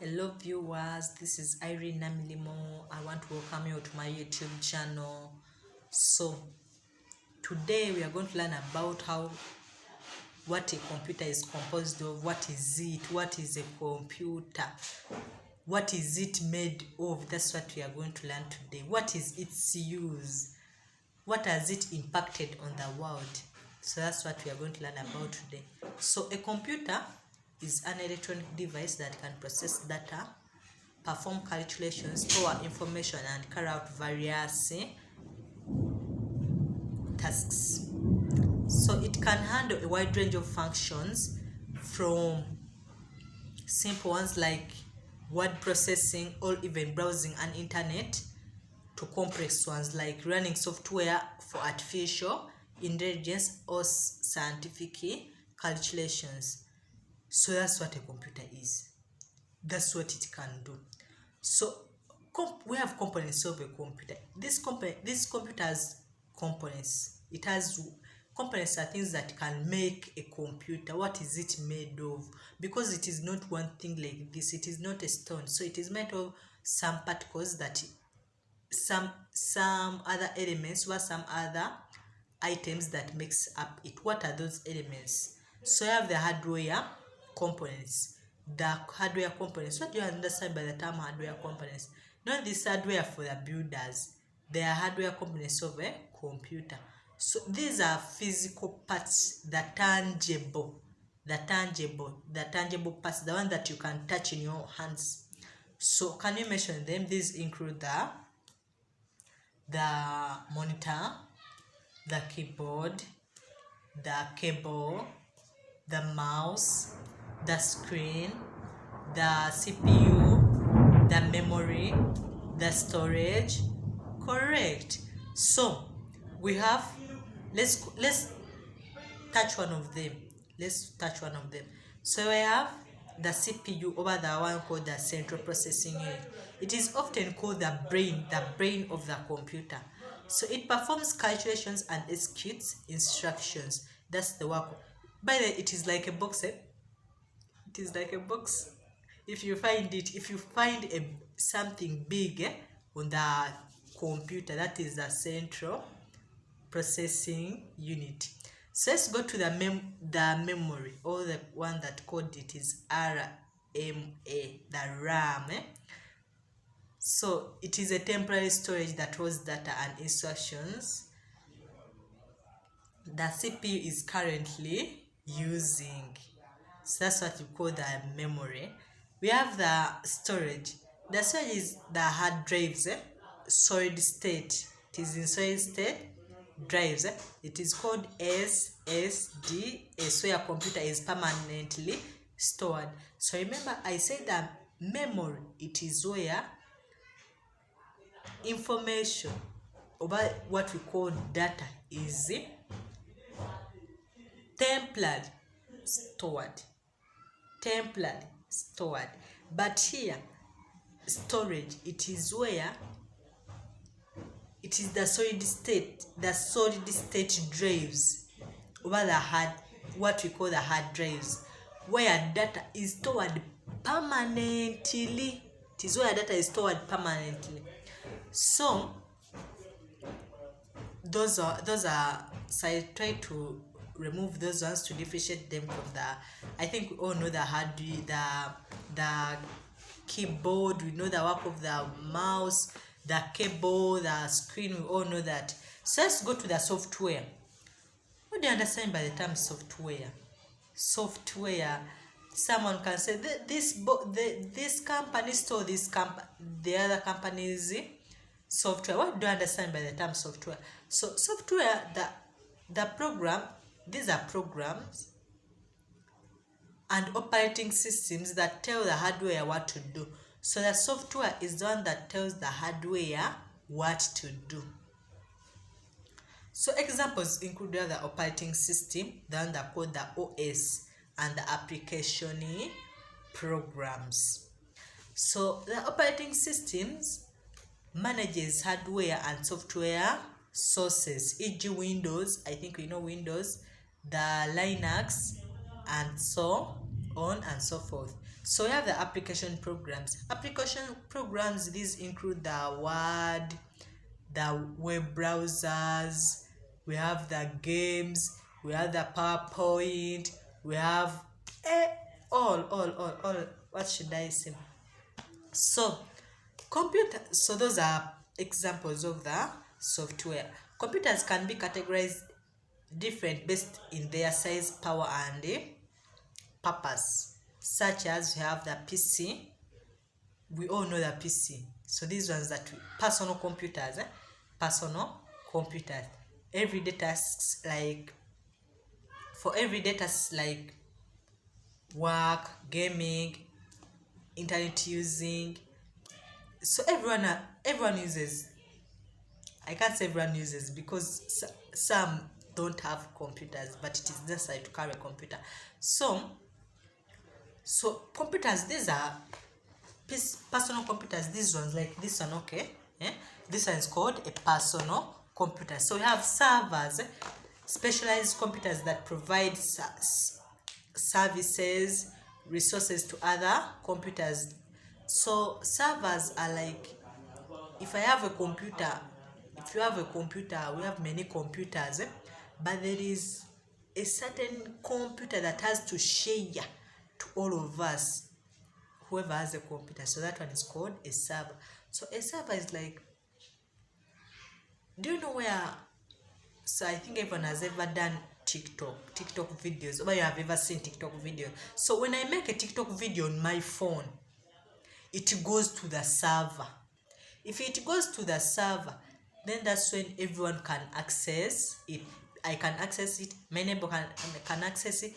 Hello viewers, this is Irene Namilimo. I want to welcome you to my YouTube channel. So today we are going to learn about what a computer is composed of, what is it, what is a computer, what is it made of. That's what we are going to learn today. What is its use, what has it impacted on the world. So that's what we are going to learn about today. So a computer is an electronic device that can process data, perform calculations, store information, and carry out various tasks. So it can handle a wide range of functions, from simple ones like word processing or even browsing an internet, to complex ones like running software for artificial intelligence or scientific calculations. So that's what a computer is. That's what it can do. So we have components of a computer. This computer has components. It has components are things that can make a computer. What is it made of? Because it is not one thing like this. It is not a stone. So it is made of some particles, that some other elements or some other items that makes up it. What are those elements? So you have the hardware components. The hardware components. What do you understand by the term hardware components? Not this hardware for the builders. They are hardware components of a computer. So these are physical parts, the tangible parts, the one that you can touch in your hands. So can you mention them? These include the monitor, the keyboard, the cable, the mouse, the screen, the CPU, the memory, the storage. Correct. So we have, let's touch one of them. So we have the CPU, over the one called the central processing unit. It is often called the brain of the computer. So it performs calculations and executes instructions. That's the work. By the way, it is like a box. It is like a box. If you find something big on the computer, that is the central processing unit. So let's go to the memory, or the one that called it is RMA, the RAM. So it is a temporary storage that holds data and instructions. The CPU is currently using. So that's what we call the memory. We have the storage. The storage is the hard drives, solid state. It is in solid state drives. It is called SSD, so your computer is permanently stored. So remember, I said that memory, it is where information about what we call data is temporarily stored. But here, storage, it is where it is the solid state drives, over what we call the hard drives, where data is stored permanently. It is where data is stored permanently. So those are so I try to remove those ones to differentiate them from I think we all know the hardware, the keyboard, we know the work of the mouse, the cable, the screen, we all know that. So let's go to the software. What do you understand by the term software? Software, someone can say this company stole the other company's software. What do you understand by the term software? So software, the program, these are programs and operating systems that tell the hardware what to do. So the software is the one that tells the hardware what to do. So examples include the operating system, the one that called the OS, and the application programs. So the operating systems manages hardware and software sources, e.g. Windows, I think we know Windows, the Linux, and so on and so forth. So we have the application programs. Application programs, these include the Word, the web browsers, we have the games, we have the PowerPoint, we have all. What should I say? So so those are examples of the software. Computers can be categorized different based in their size, power, and purpose. Such as we have the PC. We all know the PC. So these ones that personal computers, personal computers. Everyday tasks like work, gaming, internet using. So everyone uses. I can't say everyone uses because some don't have computers, but it is necessary to carry a computer. So computers, these are personal computers. These ones, like this one, okay, this one is called a personal computer. So we have servers, specialized computers that provide services, resources to other computers. So servers are like, if you have a computer, we have many computers, but there is a certain computer that has to share to all of us, whoever has a computer. So that one is called a server. So a server is like, do you know where? So I think everyone has ever done TikTok videos, or you have ever seen TikTok videos. So when I make a TikTok video on my phone, it goes to the server. If it goes to the server, then that's when everyone can access it. I can access it, my neighbor can access it,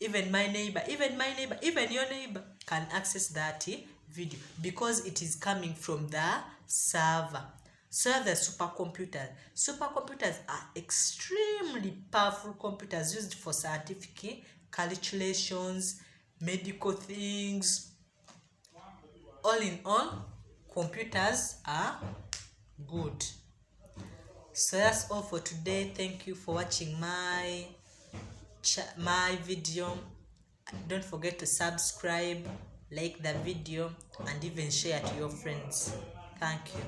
even my neighbor, even your neighbor can access that video, because it is coming from the server. So the supercomputers. Supercomputers are extremely powerful computers used for scientific calculations, medical things. All in all, computers are good. So that's all for today. Thank you for watching my video. Don't forget to subscribe, like the video, and even share to your friends. Thank you.